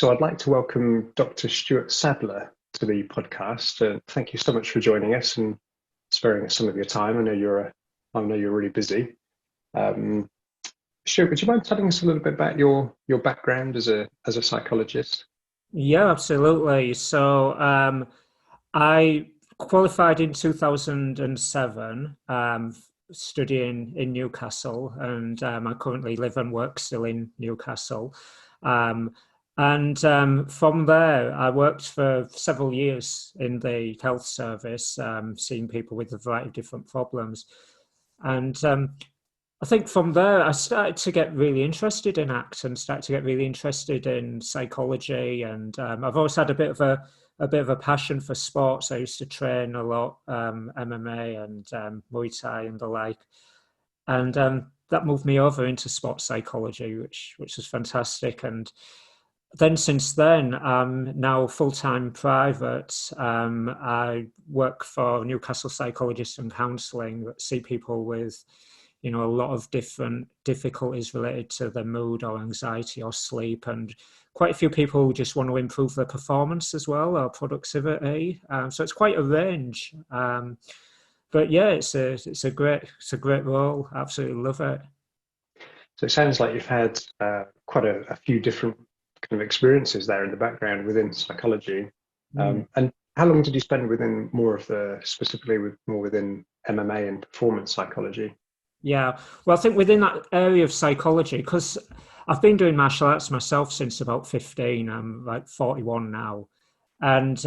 So I'd like to welcome Dr. Stuart Sadler to the podcast. Thank you so much for joining us and sparing us some of your time. I know you're really busy. Um, Stuart, would you mind telling us a little bit about your background as a psychologist? Yeah, absolutely. I qualified in 2007, studying in Newcastle, and I currently live and work still in Newcastle. Um, from there, I worked for several years in the health service, seeing people with a variety of different problems. And I think from there, I started to get really interested in ACT and started to get really interested in psychology. And I've always had a bit of a passion for sports. I used to train a lot, MMA and Muay Thai and the like. And that moved me over into sports psychology, which was fantastic. And then since then, I'm now full-time private. I work for Newcastle Psychologists and Counselling that see people with a lot of different difficulties related to their mood or anxiety or sleep, and quite a few people who just want to improve their performance as well or productivity. So it's quite a range. But yeah, it's a great role. Absolutely love it. So it sounds like you've had quite a few different kind of experiences there in the background within psychology. Mm. And how long did you spend within specifically more within MMA and performance psychology? Yeah, well, I think within that area of psychology, because I've been doing martial arts myself since about 15. I'm like 41 now. And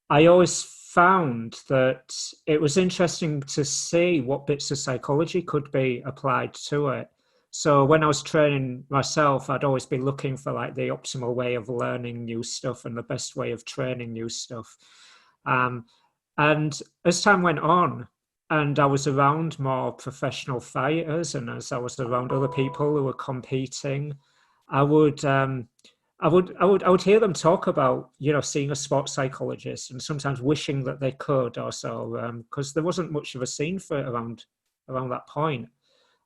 I always found that it was interesting to see what bits of psychology could be applied to it. So when I was training myself, I'd always be looking for like the optimal way of learning new stuff and the best way of training new stuff. Um, and as time went on, and I was around more professional fighters, and as I was around other people who were competing, I would I would hear them talk about seeing a sports psychologist and sometimes wishing that they could also, because there wasn't much of a scene for it around that point.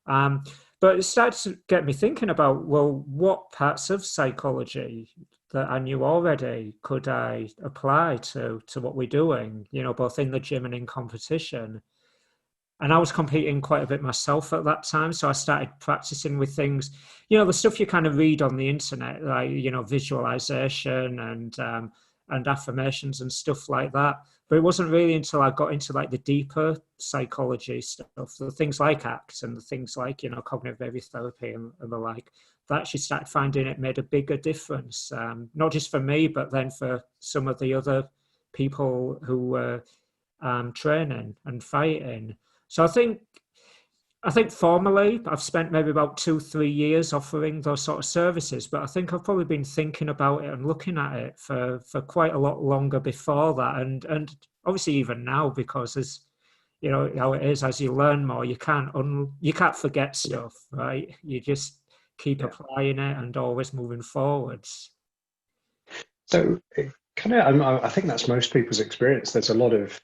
Um, but it started to get me thinking about, well, what parts of psychology that I knew already could I apply to what we're doing, both in the gym and in competition. And I was competing quite a bit myself at that time. So I started practicing with things, the stuff you kind of read on the internet, like, visualization and affirmations and stuff like that. But it wasn't really until I got into like the deeper psychology stuff, the things like ACT and the things like, cognitive behavior therapy and the like, that actually started finding it made a bigger difference, not just for me, but then for some of the other people who were training and fighting. So I think formally I've spent maybe about 2, 3 years offering those sort of services, but I think I've probably been thinking about it and looking at it for quite a lot longer before that, and obviously even now, because as you know how it is, as you learn more, you can't forget Yeah, stuff, right? You just keep yeah. applying it and always moving forwards. So it kind of, I think that's most people's experience. There's a lot of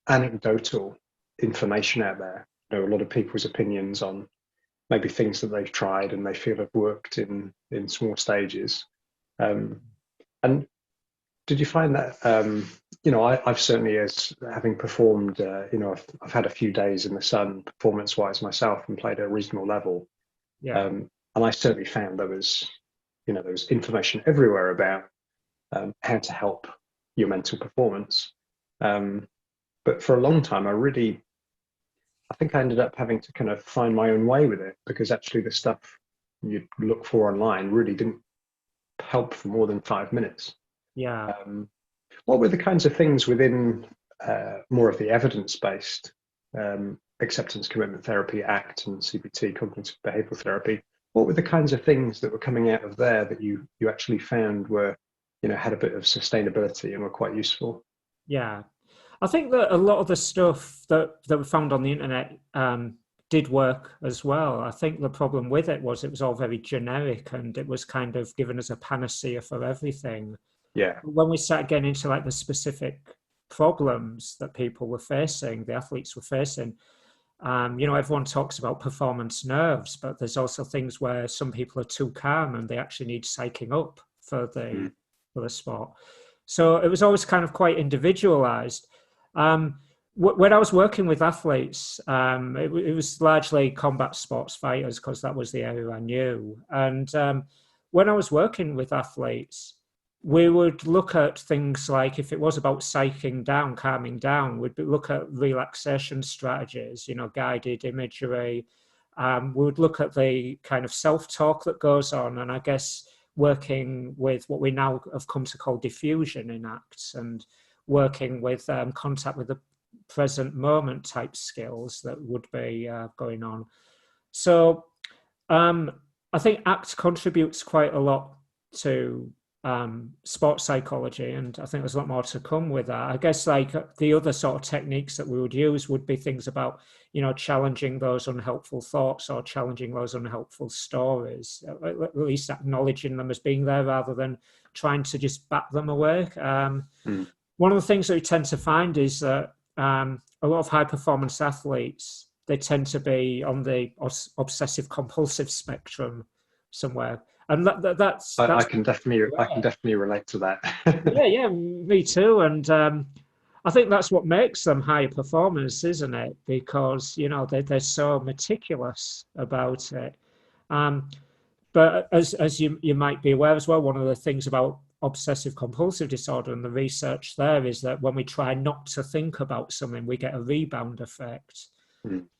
anecdotal information out there. A lot of people's opinions on maybe things that they've tried and they feel have worked in small stages. Um, and did you find that? I've certainly, as having performed, I've had a few days in the sun performance-wise myself and played at a reasonable level. Yeah, And I certainly found there was information everywhere about how to help your mental performance. Um, but for a long time, I think I ended up having to kind of find my own way with it because actually the stuff you look for online really didn't help for more than 5 minutes. yeah. Um, what were the kinds of things within more of the evidence-based acceptance commitment therapy, ACT, and CBT, cognitive behavioral therapy? What were the kinds of things that were coming out of there that you actually found were, had a bit of sustainability and were quite useful? Yeah, I think that a lot of the stuff that we found on the internet did work as well. I think the problem with it was all very generic and it was kind of given as a panacea for everything. Yeah, When we started getting into like the specific problems that people were facing, the athletes were facing, everyone talks about performance nerves, but there's also things where some people are too calm and they actually need psyching up for Mm. the sport. So it was always kind of quite individualized. When I was working with athletes, it was largely combat sports fighters because that was the area I knew. And when I was working with athletes, we would look at things like, if it was about psyching down, calming down, we'd look at relaxation strategies, guided imagery. We would look at the kind of self-talk that goes on, and I guess working with what we now have come to call diffusion in acts, and working with contact with the present moment type skills that would be going on. So I think ACT contributes quite a lot to sports psychology, and I think there's a lot more to come with that. I guess like the other sort of techniques that we would use would be things about, challenging those unhelpful thoughts or challenging those unhelpful stories, at least acknowledging them as being there rather than trying to just bat them away. One of the things that we tend to find is that a lot of high performance athletes, they tend to be on the obsessive compulsive spectrum somewhere, and that's I can definitely relate to that. yeah, me too. And I think that's what makes them high performers, isn't it? Because they're so meticulous about it. But as you might be aware as well, one of the things about obsessive compulsive disorder and the research there is that when we try not to think about something, we get a rebound effect.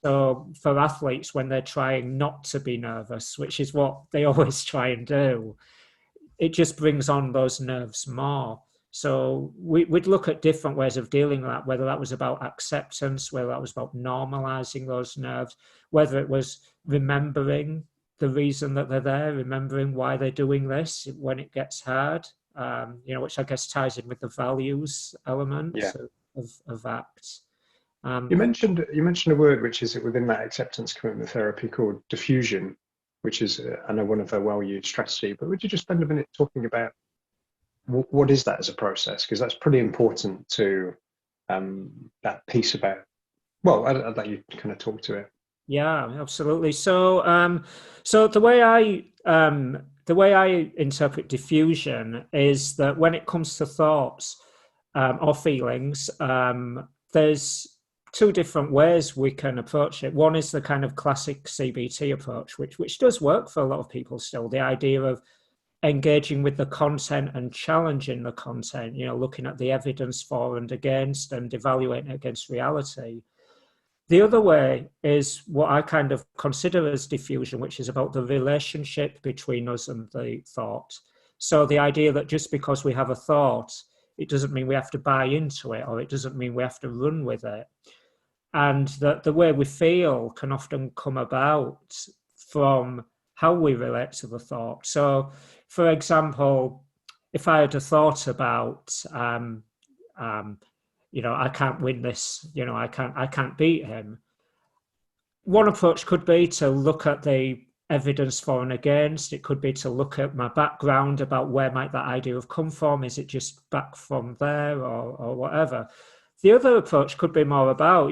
So for athletes, when they're trying not to be nervous, which is what they always try and do, it just brings on those nerves more. So we'd look at different ways of dealing with that, whether that was about acceptance, whether that was about normalizing those nerves, whether it was remembering the reason that they're there, remembering why they're doing this when it gets hard, which I guess ties in with the values element of ACT. You mentioned a word which is within that acceptance commitment therapy called diffusion, which is I know one of a well-used strategy. But would you just spend a minute talking about what is that as a process? Because that's pretty important to that piece about. Well, I'd let you kind of talk to it. Yeah, absolutely. So, so the way I interpret diffusion is that when it comes to thoughts or feelings, there's two different ways we can approach it. One is the kind of classic CBT approach, which does work for a lot of people still. The idea of engaging with the content and challenging the content, looking at the evidence for and against and evaluating it against reality. The other way is what I kind of consider as diffusion, which is about the relationship between us and the thought. So the idea that just because we have a thought, it doesn't mean we have to buy into it, or it doesn't mean we have to run with it. And that the way we feel can often come about from how we relate to the thought. So, for example, if I had a thought about, I can't win this, I can't beat him. One approach could be to look at the evidence for and against. It could be to look at my background about where might that idea have come from. Is it just back from there or whatever? The other approach could be more about,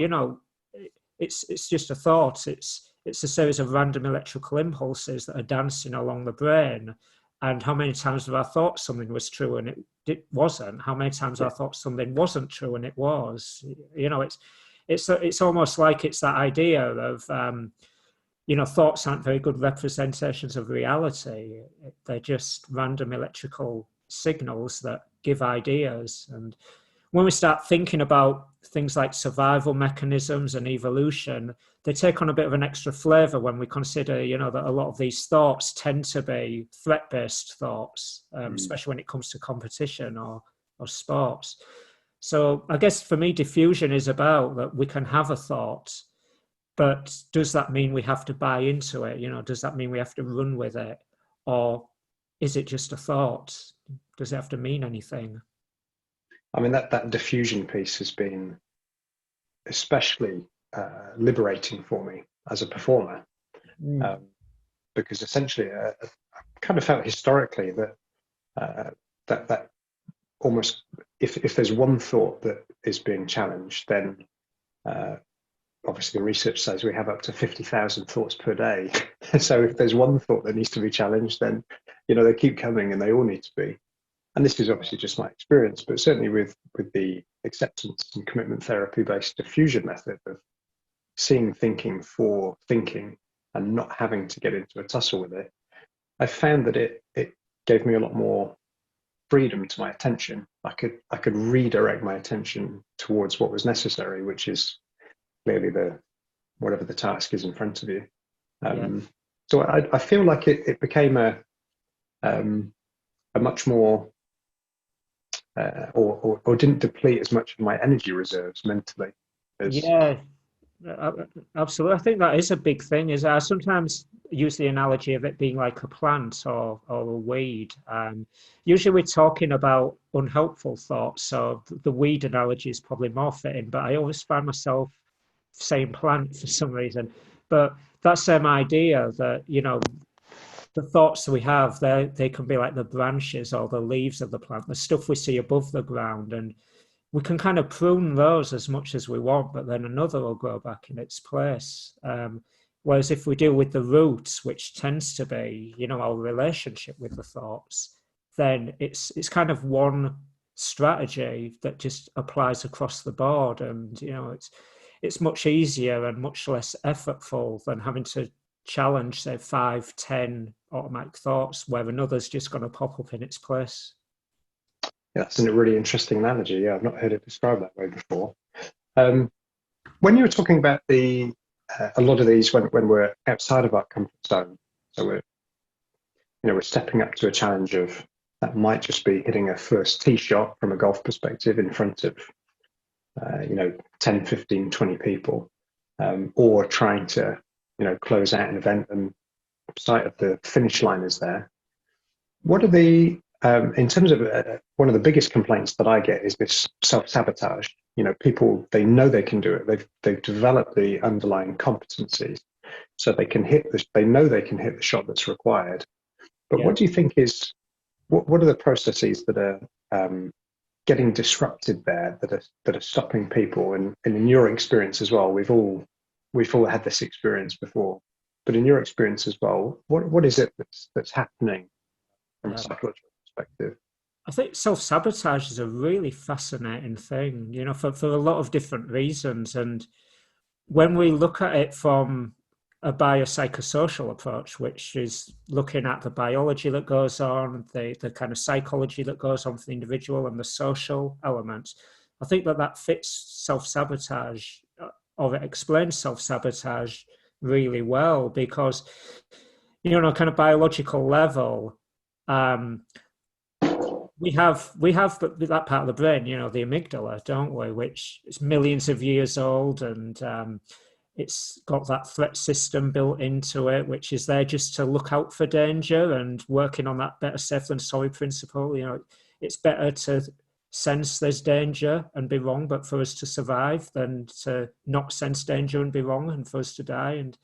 it's just a thought. It's a series of random electrical impulses that are dancing along the brain. And how many times have I thought something was true and it wasn't? How many times have I thought something wasn't true and it was? It's almost like it's that idea of, thoughts aren't very good representations of reality. They're just random electrical signals that give ideas. And when we start thinking about things like survival mechanisms and evolution, they take on a bit of an extra flavor when we consider, that a lot of these thoughts tend to be threat-based thoughts, especially when it comes to competition or sports. So I guess for me, diffusion is about that we can have a thought, but does that mean we have to buy into it? Does that mean we have to run with it? Or is it just a thought? Does it have to mean anything? I mean, that diffusion piece has been especially liberating for me as a performer, because essentially I kind of felt historically that that almost if there's one thought that is being challenged, then obviously the research says we have up to 50,000 thoughts per day. So if there's one thought that needs to be challenged, then they keep coming and they all need to be. And this is obviously just my experience, but certainly with the acceptance and commitment therapy based diffusion method of seeing thinking for thinking and not having to get into a tussle with it, I found that it gave me a lot more freedom to my attention. I could redirect my attention towards what was necessary, which is clearly whatever the task is in front of you. So I feel like it became a much more or didn't deplete as much of my energy reserves mentally as absolutely. I think that is a big thing. Is I sometimes use the analogy of it being like a plant or a weed. Usually we're talking about unhelpful thoughts, so the weed analogy is probably more fitting, but I always find myself saying plant for some reason. But that same idea that, the thoughts we have, they can be like the branches or the leaves of the plant, the stuff we see above the ground, and we can kind of prune those as much as we want, but then another will grow back in its place. Whereas if we deal with the roots, which tends to be, our relationship with the thoughts, then it's kind of one strategy that just applies across the board, and it's much easier and much less effortful than having to challenge, say, 5, 10 automatic thoughts where another's just going to pop up in its place. Yeah, that's a really interesting analogy. Yeah, I've not heard it described that way before. When you were talking about a lot of these when we're outside of our comfort zone, so we're stepping up to a challenge of that might just be hitting a first tee shot from a golf perspective in front of 10, 15, 20 people, or trying to close out an event and sight of the finish line is there. What are the in terms of one of the biggest complaints that I get is this self-sabotage. People, they know they can do it. They've developed the underlying competencies, so they can hit this. They know they can hit the shot that's required. But what do you think is what are the processes that are getting disrupted there that are stopping people? And in your experience as well, we've all had this experience before. But in your experience as well, what is it that's happening from a psychological perspective? I think self-sabotage is a really fascinating thing, for a lot of different reasons. And when we look at it from a biopsychosocial approach, which is looking at the biology that goes on, the kind of psychology that goes on for the individual and the social elements, I think that fits self-sabotage, or it explains self-sabotage really well, because, on a kind of biological level, we have that part of the brain, the amygdala, don't we, which is millions of years old, and it's got that threat system built into it, which is there just to look out for danger and working on that better safe than sorry principle. It's better to sense there's danger and be wrong, but for us to survive, than to not sense danger and be wrong and for us to die. And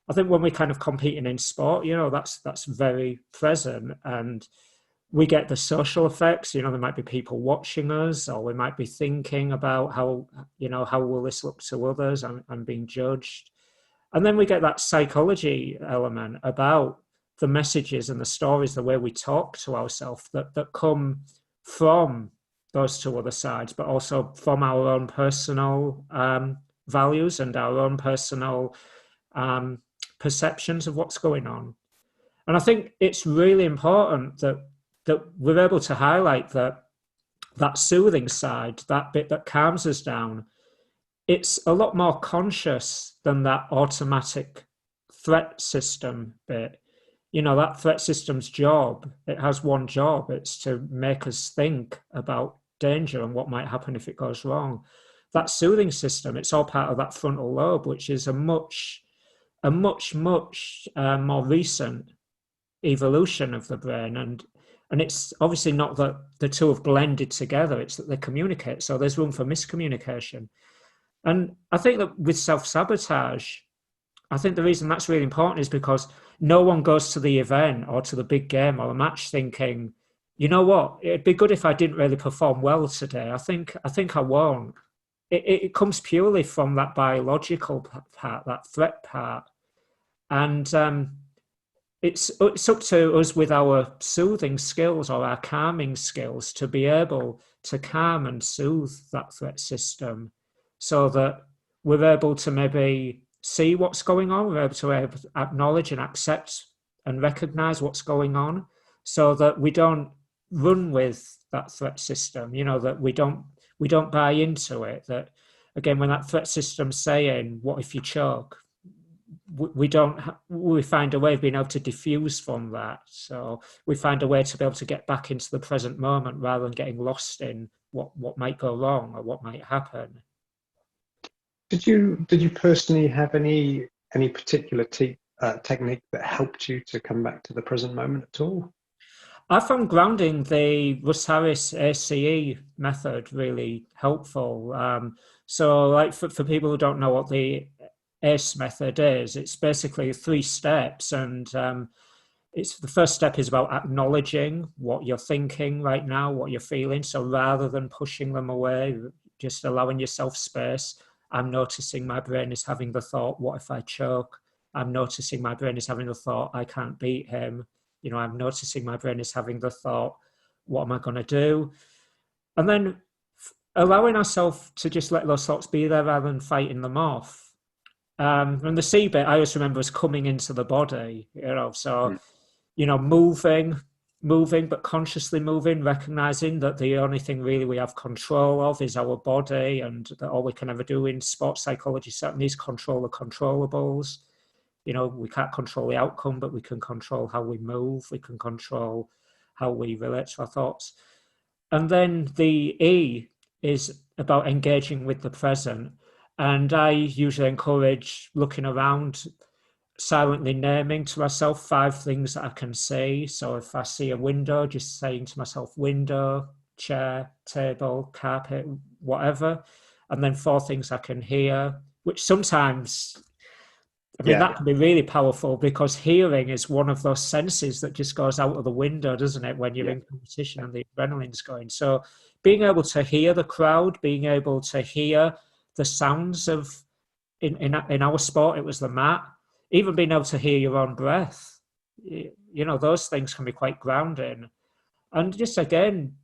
I think when we're kind of competing in sport, that's very present, and we get the social effects. There might be people watching us, or we might be thinking about how will this look to others, and being judged. And then we get that psychology element about the messages and the stories, the way we talk to ourselves that come from those two other sides, but also from our own personal values and our own personal perceptions of what's going on. And I think it's really important that we're able to highlight that soothing side, that bit that calms us down. It's a lot more conscious than that automatic threat system bit. That threat system's job, it has one job. It's to make us think about danger and what might happen if it goes wrong. That soothing system, it's all part of that frontal lobe, which is a much more recent evolution of the brain. And it's obviously not that the two have blended together, it's that they communicate. So there's room for miscommunication. And I think that with self-sabotage, I think the reason that's really important is because no one goes to the event or to the big game or a match thinking, you know what, it'd be good if I didn't really perform well today. I think I won't. It comes purely from that biological part, that threat part. And it's up to us with our soothing skills or our calming skills to be able to calm and soothe that threat system, so that we're able to maybe see what's going on, we're able to acknowledge and accept and recognize what's going on, so that we don't run with that threat system, that we don't buy into it. That, again, when that threat system's saying, what if you choke, we find a way of being able to diffuse from that. So we find a way to be able to get back into the present moment rather than getting lost in what might go wrong or what might happen. Did you personally have any particular technique that helped you to come back to the present moment at all? I found grounding, the Russ Harris ACE method, really helpful. So, like for people who don't know what the ACE method is, it's basically 3 steps, and it's the first step is about acknowledging what you're thinking right now, what you're feeling. So rather than pushing them away, just allowing yourself space. I'm noticing my brain is having the thought, what if I choke? I'm noticing my brain is having the thought, I can't beat him. I'm noticing my brain is having the thought, what am I going to do? And then allowing ourselves to just let those thoughts be there rather than fighting them off. And the C bit, I always remember, is coming into the body, so, moving, but consciously moving, recognizing that the only thing really we have control of is our body, and that all we can ever do in sports psychology certainly is control the controllables. We can't control the outcome, but we can control how we move. We can control how we relate to our thoughts. And then the E is about engaging with the present. And I usually encourage looking around, silently naming to myself 5 things that I can see. So if I see a window, just saying to myself, window, chair, table, carpet, whatever. And then 4 things I can hear, which sometimes, that can be really powerful, because hearing is one of those senses that just goes out of the window, doesn't it, when you're in competition and the adrenaline's going. So being able to hear the crowd, being able to hear the sounds of, in our sport, it was the mat, even being able to hear your own breath, those things can be quite grounding. And just, again,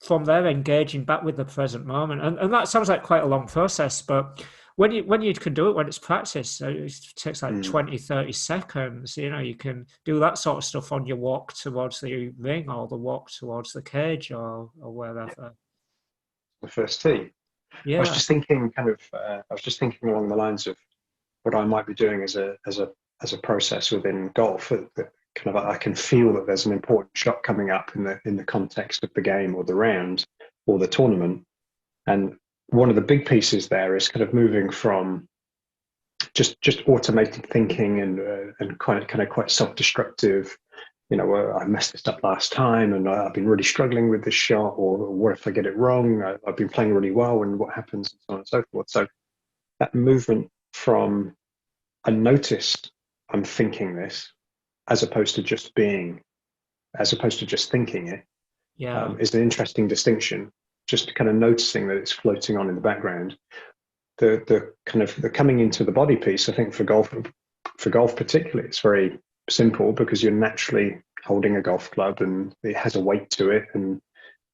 from there, engaging back with the present moment. And that sounds like quite a long process, but when you can do it, when it's practice, it takes like 20, 30 seconds. You can do that sort of stuff on your walk towards the ring or the walk towards the cage or wherever. The first tee. Yeah. I was just thinking along the lines of what I might be doing as a process within golf. That kind of, I can feel that there's an important shot coming up in the context of the game or the round or the tournament. And one of the big pieces there is kind of moving from just automated thinking and kind of quite self-destructive. I messed this up last time, and I've been really struggling with this shot, or what if I get it wrong? I've been playing really well, and what happens, and so on and so forth. So that movement from, I noticed I'm thinking this, as opposed to just thinking it, is an interesting distinction. Just kind of noticing that it's floating on in the background. The kind of the coming into the body piece, I think for golf particularly, it's very simple, because you're naturally holding a golf club and it has a weight to it, and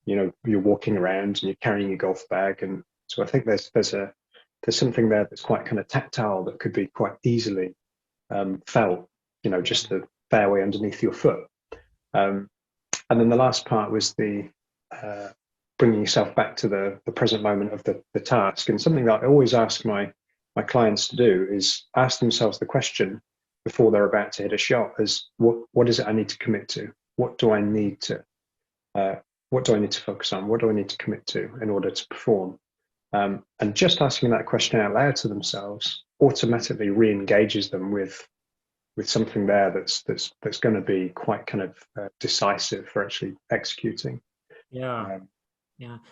you're walking around and you're carrying your golf bag, and so I think there's something there that's quite kind of tactile that could be quite easily felt, just the fairway underneath your foot. And then the last part was the bringing yourself back to the present moment of the task. And something that I always ask my clients to do is ask themselves the question before they're about to hit a shot: is what is it I need to commit to? What do I need to focus on? What do I need to commit to in order to perform? And just asking that question out loud to themselves automatically re-engages them with something there that's going to be quite kind of decisive for actually executing. Yeah.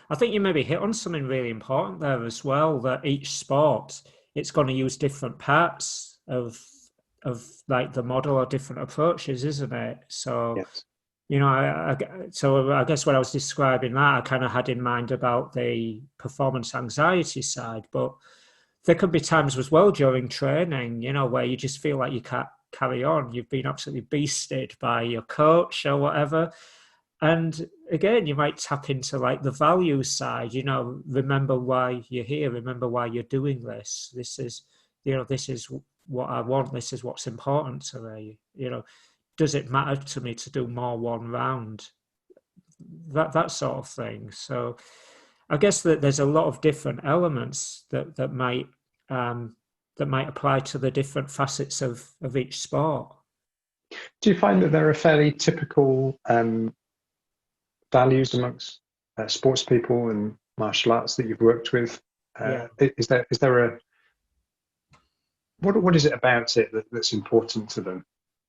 I think you maybe hit on something really important there as well, that each sport, it's going to use different parts of like the model or different approaches, isn't it? So, yes. I guess when I was describing that, I kind of had in mind about the performance anxiety side, but there can be times as well during training, where you just feel like you carry on. You've been absolutely beasted by your coach or whatever. And again, you might tap into like the value side, remember why you're here, remember why you're doing this. This is, this is what I want. This is what's important to me. Does it matter to me to do more one round? That sort of thing. So I guess that there's a lot of different elements that might apply to the different facets of each sport. Do you find that there are fairly typical values amongst sports people and martial arts that you've worked with? Yeah. Is there a what is it about it that's important to them?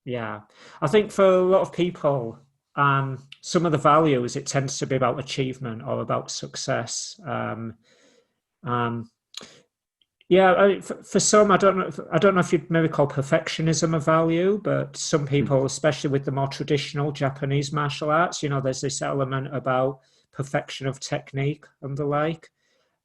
Yeah, I think for a lot of people, some of the values, it tends to be about achievement or about success. Yeah, for some, I don't know if you'd maybe call perfectionism a value, but some people, especially with the more traditional Japanese martial arts, there's this element about perfection of technique and the like.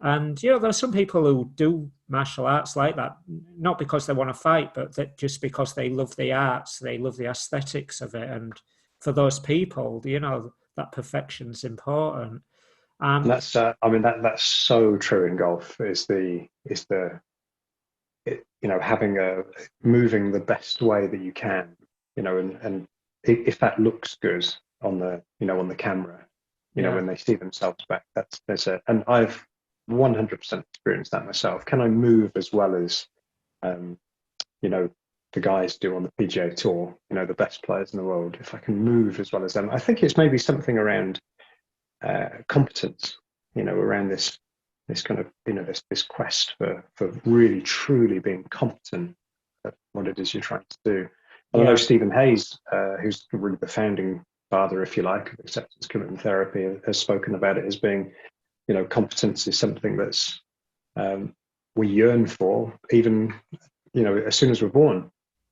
And there are some people who do martial arts like that, not because they want to fight, but that just because they love the arts, they love the aesthetics of it. And for those people, that perfection's important. And that's that's so true in golf. Having moving the best way that you can, and if that looks good on the camera, when they see themselves back, and I've 100% experienced that myself. Can I move as well as the guys do on the PGA Tour, the best players in the world? If I can move as well as them, I think it's maybe something around competence, around this kind of this quest for really truly being competent at what it is you're trying to do. And I know Stephen Hayes, who's really the founding father, if you like, of acceptance commitment therapy, has spoken about it as being, competence is something that's we yearn for, even as soon as we're born.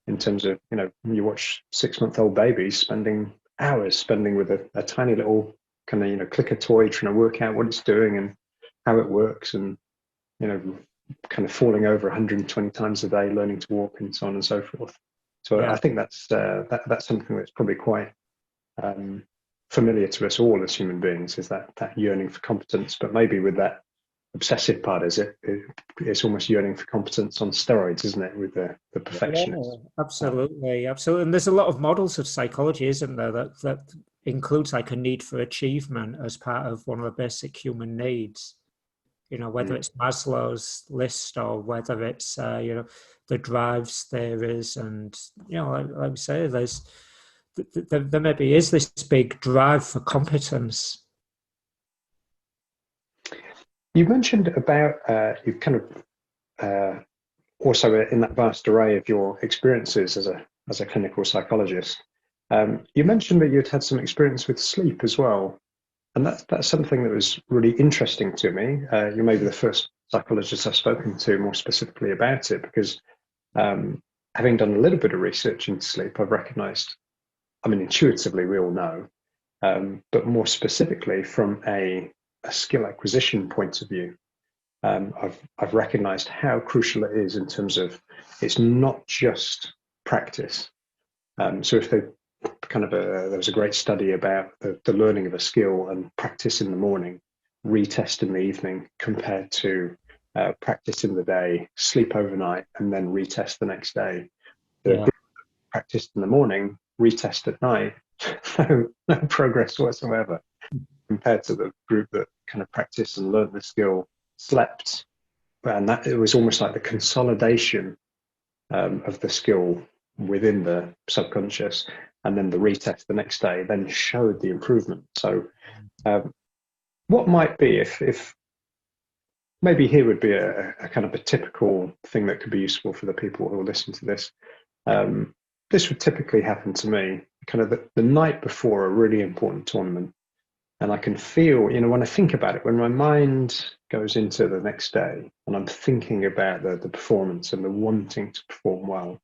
In terms of you watch 6-month-old babies spending hours with a tiny little kind of clicker toy, trying to work out what it's doing and how it works, and kind of falling over 120 times a day, learning to walk, and so on and so forth. So I think that's something that's probably quite familiar to us all as human beings, is that yearning for competence. But maybe with that obsessive part, it's almost yearning for competence on steroids, isn't it, with the perfectionist? Yeah, absolutely. And there's a lot of models of psychology, isn't there, that includes like a need for achievement as part of one of the basic human needs. Whether it's Maslow's list or whether it's the drives theories, and like we say, there maybe is this big drive for competence. You mentioned about you've kind of also in that vast array of your experiences as a clinical psychologist. You mentioned that you'd had some experience with sleep as well, and that's something that was really interesting to me. You may be the first psychologist I've spoken to more specifically about it, because having done a little bit of research into sleep, I've recognised, intuitively we all know, but more specifically from a skill acquisition point of view, I've recognised how crucial it is in terms of it's not just practice. So if there was a great study about the learning of a skill and practice in the morning, retest in the evening, compared to practice in the day, sleep overnight, and then retest the next day. The group that practiced in the morning, retest at night, no progress whatsoever, compared to the group that kind of practiced and learned the skill, slept, and that it was almost like the consolidation of the skill within the subconscious, and then the retest the next day then showed the improvement. So what might be, if maybe here would be a kind of a typical thing that could be useful for the people who will listen to this. This would typically happen to me kind of the night before a really important tournament. And I can feel, when I think about it, when my mind goes into the next day and I'm thinking about the performance and the wanting to perform well,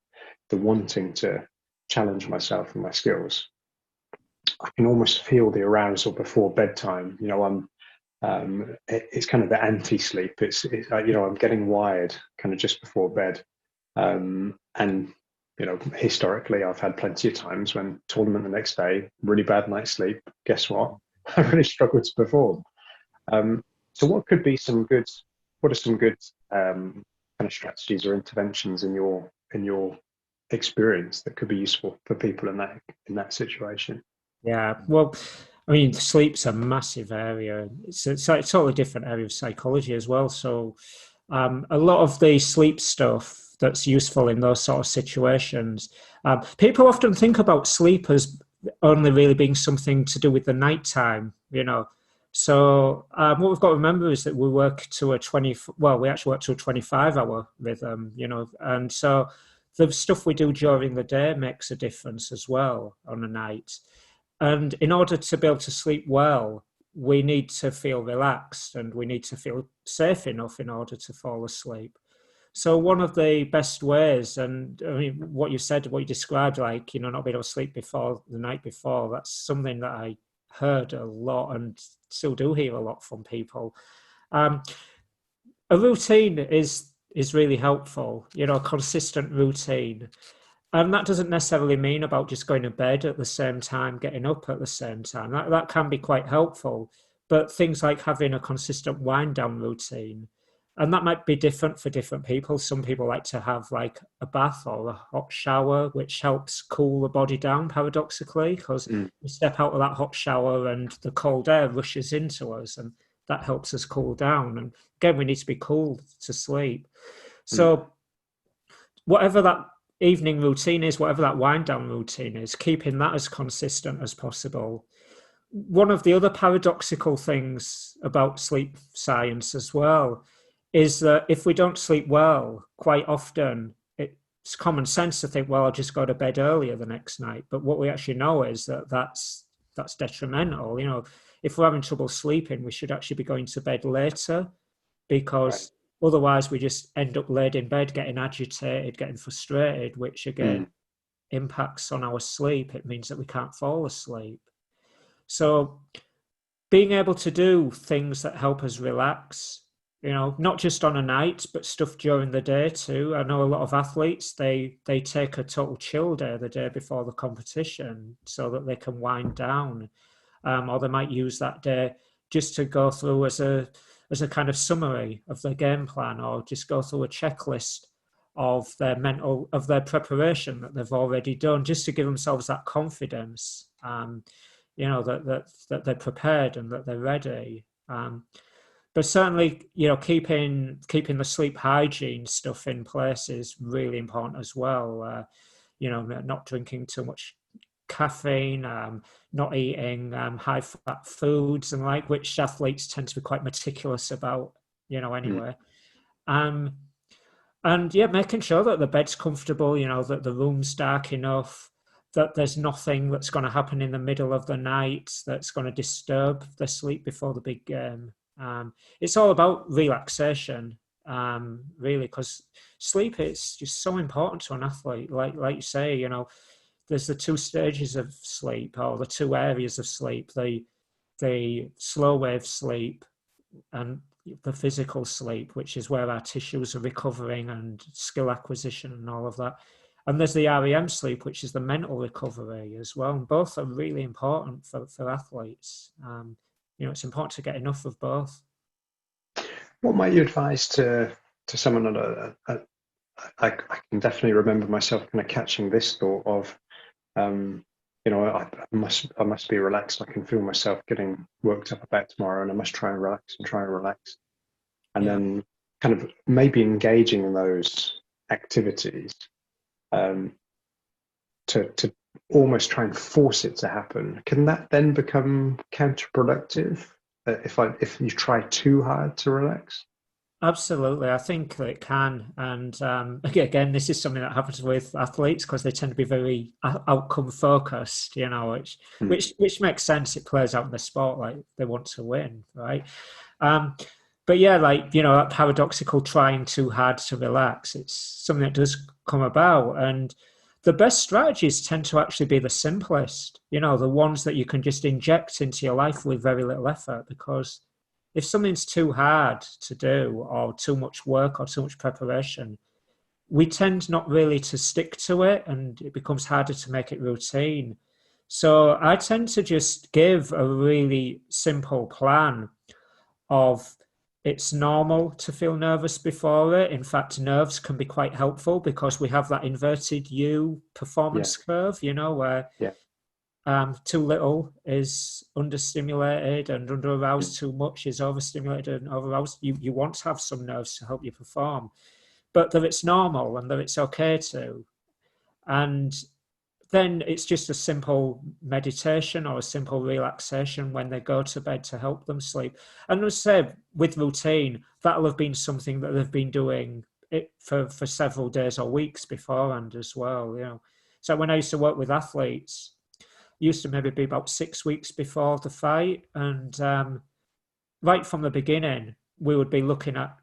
the wanting to challenge myself and my skills, I can almost feel the arousal before bedtime. It's kind of the anti-sleep. It's I'm getting wired kind of just before bed, and historically, I've had plenty of times when tournament the next day, really bad night's sleep. Guess what? I really struggled to perform. So what are some good kind of strategies or interventions in your experience that could be useful for people in that situation? Yeah, well, I mean, sleep's a massive area. It's a totally different area of psychology as well. So, a lot of the sleep stuff that's useful in those sort of situations, people often think about sleep as only really being something to do with the nighttime, So, what we've got to remember is that we work to we actually work to a 25-hour rhythm, and so the stuff we do during the day makes a difference as well on a night. And in order to be able to sleep well, we need to feel relaxed and we need to feel safe enough in order to fall asleep. So one of the best ways, and I mean, what you said, what you described, like, not being able to sleep before the night before, that's something that I heard a lot and still do hear a lot from people. A routine is really helpful, a consistent routine. And that doesn't necessarily mean about just going to bed at the same time, getting up at the same time. That can be quite helpful. But things like having a consistent wind down routine, and that might be different for different people. Some people like to have like a bath or a hot shower, which helps cool the body down, paradoxically, because we step out of that hot shower and the cold air rushes into us, and that helps us cool down. And again, we need to be cool to sleep. So, whatever that evening routine is, whatever that wind down routine is, keeping that as consistent as possible. One of the other paradoxical things about sleep science as well is that if we don't sleep well, quite often it's common sense to think, well, I'll just go to bed earlier the next night. But what we actually know is that that's detrimental. If we're having trouble sleeping, we should actually be going to bed later, because otherwise we just end up laid in bed getting agitated, getting frustrated, which again impacts on our sleep. It means that we can't fall asleep. So being able to do things that help us relax, not just on a night, but stuff during the day too. I know a lot of athletes, they take a total chill day the day before the competition so that they can wind down. Or they might use that day just to go through as a kind of summary of their game plan, or just go through a checklist of their preparation that they've already done, just to give themselves that confidence, that they're prepared and that they're ready. But certainly, keeping the sleep hygiene stuff in place is really important as well. Not drinking too much caffeine, not eating high fat foods and which athletes tend to be quite meticulous about, anyway. And yeah, making sure that the bed's comfortable, that the room's dark enough, that there's nothing that's going to happen in the middle of the night that's going to disturb the sleep before the big game. It's all about relaxation, really, because sleep is just so important to an athlete. Like you say, there's the two stages of sleep, or the two areas of sleep, the slow wave sleep and the physical sleep, which is where our tissues are recovering and skill acquisition and all of that. And there's the REM sleep, which is the mental recovery as well. And both are really important for athletes. It's important to get enough of both. What might you advise to someone on I can definitely remember myself kind of catching this thought of, I must be relaxed. I can feel myself getting worked up about tomorrow, and I must try and relax. And then kind of maybe engaging in those activities to almost try and force it to happen. Can that then become counterproductive if you try too hard to relax? Absolutely, I think that it can. And again, this is something that happens with athletes because they tend to be very outcome focused, which makes sense. It plays out in the sport, like they want to win, right? But yeah, that paradoxical trying too hard to relax, it's something that does come about. And the best strategies tend to actually be the simplest, the ones that you can just inject into your life with very little effort. Because if something's too hard to do, or too much work or too much preparation, we tend not really to stick to it, and it becomes harder to make it routine. So I tend to just give a really simple plan of, it's normal to feel nervous before it. In fact, nerves can be quite helpful because we have that inverted U Yeah. performance curve, where Yeah. too little is understimulated and under Mm. aroused, too much is overstimulated and over aroused. You want to have some nerves to help you perform, but that it's normal and that it's okay to. And then it's just a simple meditation or a simple relaxation when they go to bed to help them sleep. And as I say, with routine, that'll have been something that they've been doing it for several days or weeks beforehand as well. So when I used to work with athletes, it used to maybe be about 6 weeks before the fight. And right from the beginning, we would be looking at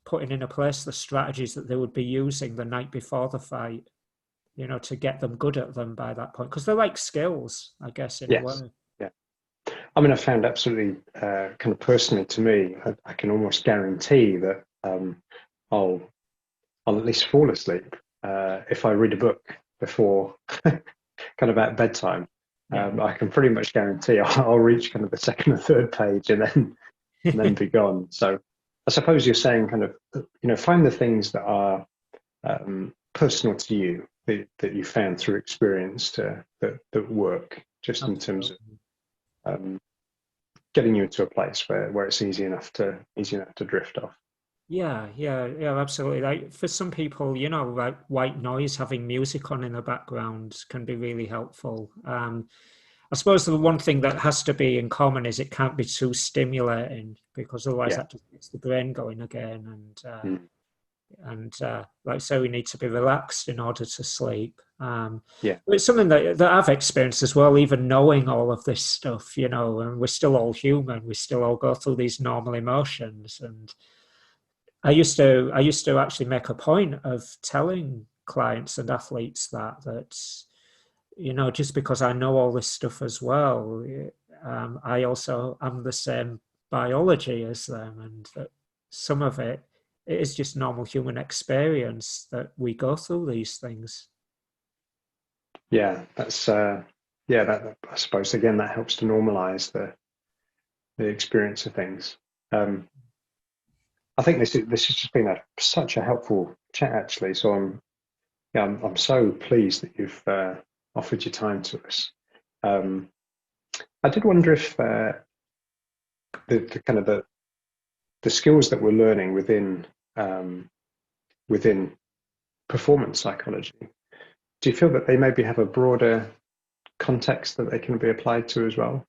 putting into place the strategies that they would be using the night before the fight, to get them good at them by that point, because they're like skills, I guess, in a Yes. way. Yeah. I mean, I found absolutely kind of personally to me, I can almost guarantee that I'll at least fall asleep if I read a book before kind of at bedtime. Yeah. I can pretty much guarantee I'll reach kind of the second or third page and then be gone. So I suppose you're saying kind of, find the things that are personal to you that you found through experience that work, just in terms of getting you into a place where it's easy enough to drift off. Yeah, absolutely. Like for some people, like white noise, having music on in the background can be really helpful. I suppose the one thing that has to be in common is it can't be too stimulating, because otherwise Yeah. that just gets the brain going again. Mm. Like so, we need to be relaxed in order to sleep. Yeah. But it's something that I've experienced as well, even knowing all of this stuff, and we're still all human. We still all go through these normal emotions. And I used to actually make a point of telling clients and athletes that just because I know all this stuff as well, I also am the same biology as them, and that some of it is just normal human experience that we go through these things. Yeah. That's that I suppose again that helps to normalize the experience of things. Um, I think this has just been such a helpful chat actually. So I'm so pleased that you've offered your time to us. Um, I did wonder if the kind of the skills that we're learning within performance psychology, do you feel that they maybe have a broader context that they can be applied to as well?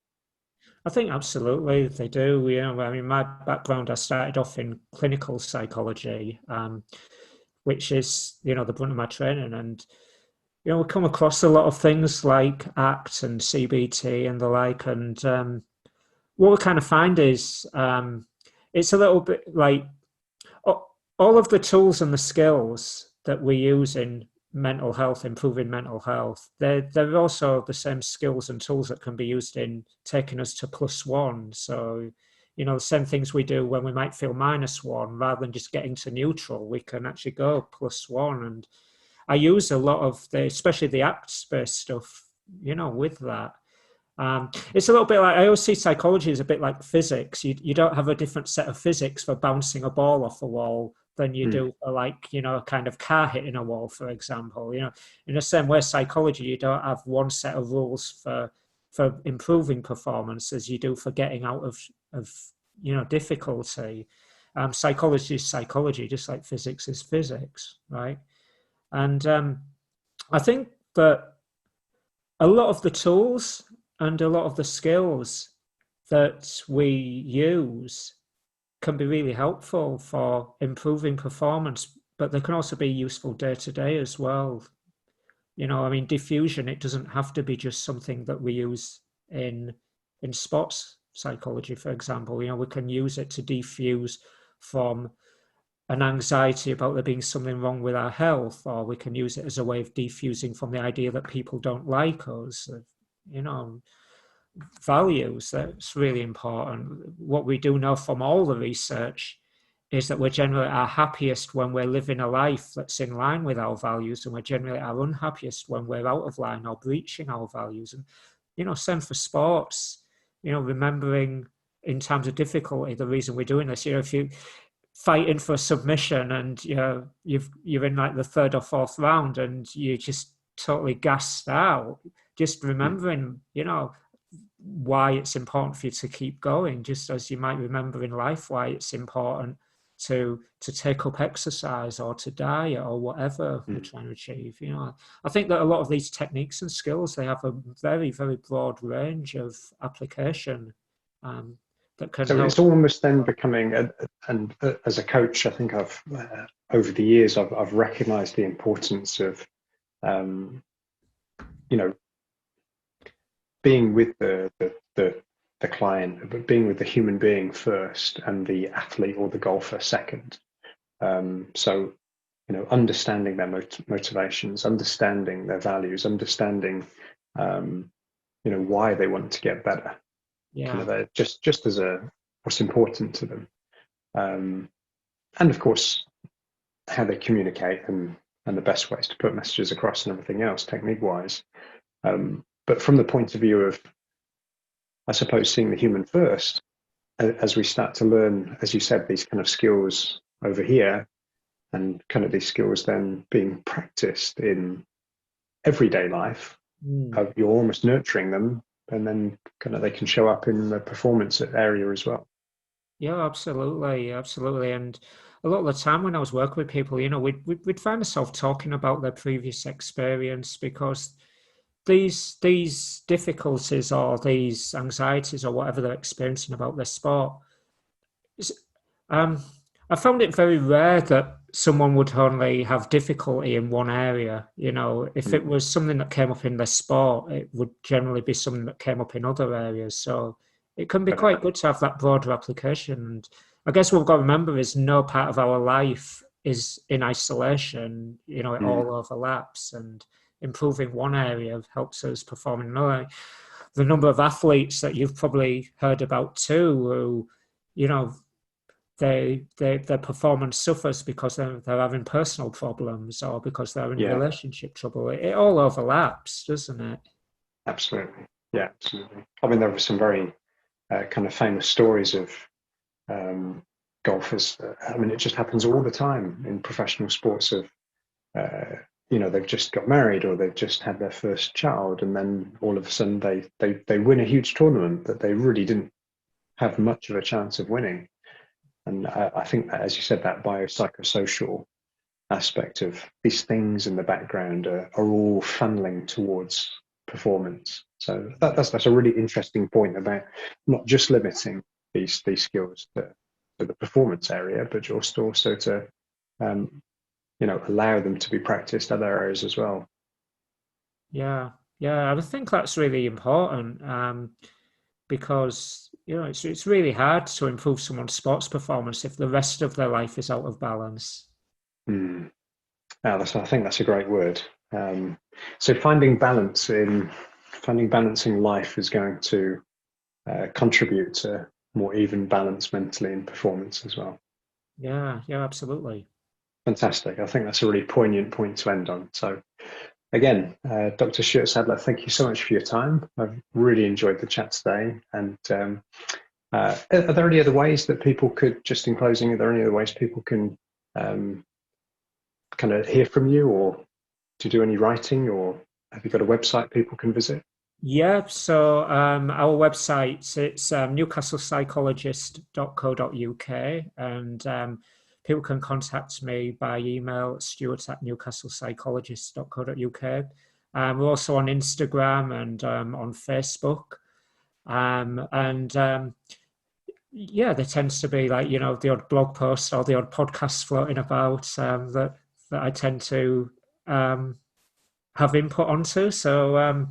I think absolutely they do. I mean, my background, I started off in clinical psychology, which is the brunt of my training, and we come across a lot of things like ACT and CBT and the like, and what we kind of find is it's a little bit like all of the tools and the skills that we use in mental health, improving mental health, they're also the same skills and tools that can be used in taking us to +1. So, the same things we do when we might feel -1, rather than just getting to neutral, we can actually go +1. And I use a lot of especially the ACT-based stuff, with that. It's a little bit like, I always see psychology as a bit like physics. You don't have a different set of physics for bouncing a ball off a wall than you Mm. do for a kind of car hitting a wall, for example. In the same way, psychology, you don't have one set of rules for improving performance as you do for getting out of difficulty. Psychology is psychology, just like physics is physics, right? And I think that a lot of the tools and a lot of the skills that we use can be really helpful for improving performance, but they can also be useful day to day as well. I mean, diffusion, it doesn't have to be just something that we use in sports psychology, for example. We can use it to defuse from an anxiety about there being something wrong with our health, or we can use it as a way of defusing from the idea that people don't like us. Values, that's really important. What we do know from all the research is that we're generally our happiest when we're living a life that's in line with our values, and we're generally our unhappiest when we're out of line or breaching our values. And, same for sports, remembering in times of difficulty, the reason we're doing this, if you fighting for a submission and, you're in like the third or fourth round and you just totally gassed out, just remembering, why it's important for you to keep going, just as you might remember in life why it's important to take up exercise or to diet or whatever we're trying to achieve. I think that a lot of these techniques and skills, they have a very, very broad range of application that can So help. it's almost then becoming, and as a coach, I think I've over the years I've recognised the importance of, being with the client, but being with the human being first and the athlete or the golfer second. So, understanding their motivations, understanding their values, understanding, why they want to get better. Yeah. Just as what's important to them, and of course how they communicate and the best ways to put messages across and everything else, technique wise. But from the point of view of, I suppose, seeing the human first, as we start to learn, as you said, these kind of skills over here, and kind of these skills then being practiced in everyday life, you're almost nurturing them, and then kind of they can show up in the performance area as well. Yeah, absolutely, absolutely. And a lot of the time when I was working with people, we'd find ourselves talking about their previous experience, because these difficulties or these anxieties or whatever they're experiencing about their sport, I found it very rare that someone would only have difficulty in one area. If it was something that came up in their sport, it would generally be something that came up in other areas. So it can be quite good to have that broader application. And I guess what we've got to remember is no part of our life is in isolation. It all overlaps, and improving one area helps us perform in another. The number of athletes that you've probably heard about too, who, their performance suffers because they're having personal problems or because they're in relationship trouble. It all overlaps, doesn't it? Absolutely. Yeah, absolutely. I mean, there were some very kind of famous stories of golfers. I mean, it just happens all the time in professional sports of, they've just got married or they've just had their first child, and then all of a sudden they win a huge tournament that they really didn't have much of a chance of winning. And I think that, as you said, that biopsychosocial aspect of these things in the background are all funneling towards performance. So that's a really interesting point about not just limiting these skills to the performance area, but just also to allow them to be practiced other areas as well. Yeah, I think that's really important, because it's really hard to improve someone's sports performance if the rest of their life is out of balance. I think that's a great word. So finding balance in life is going to contribute to more even balance mentally in performance as well. Yeah, absolutely. Fantastic. I think that's a really poignant point to end on. So again, Dr. Stuart Sadler, thank you so much for your time. I've really enjoyed the chat today. And are there any other ways that people could, just in closing, are there any other ways people can kind of hear from you, or to do any writing, or have you got a website people can visit? Yeah, so our website, it's newcastlepsychologist.co.uk, and people can contact me by email, stuart@newcastlepsychologist.co.uk. We're also on Instagram and on Facebook. There tends to be the odd blog post or the odd podcast floating about that I tend to have input onto. So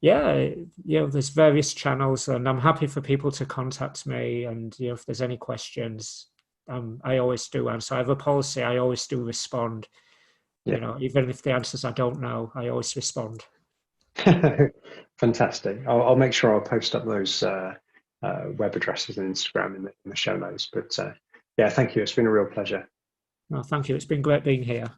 there's various channels, and I'm happy for people to contact me. And if there's any questions, I always do answer. I have a policy; I always do respond. Even if the answers I don't know, I always respond. Fantastic. I'll make sure I'll post up those web addresses and Instagram in the show notes. But Yeah, thank you. It's been a real pleasure. Well, thank you. It's been great being here.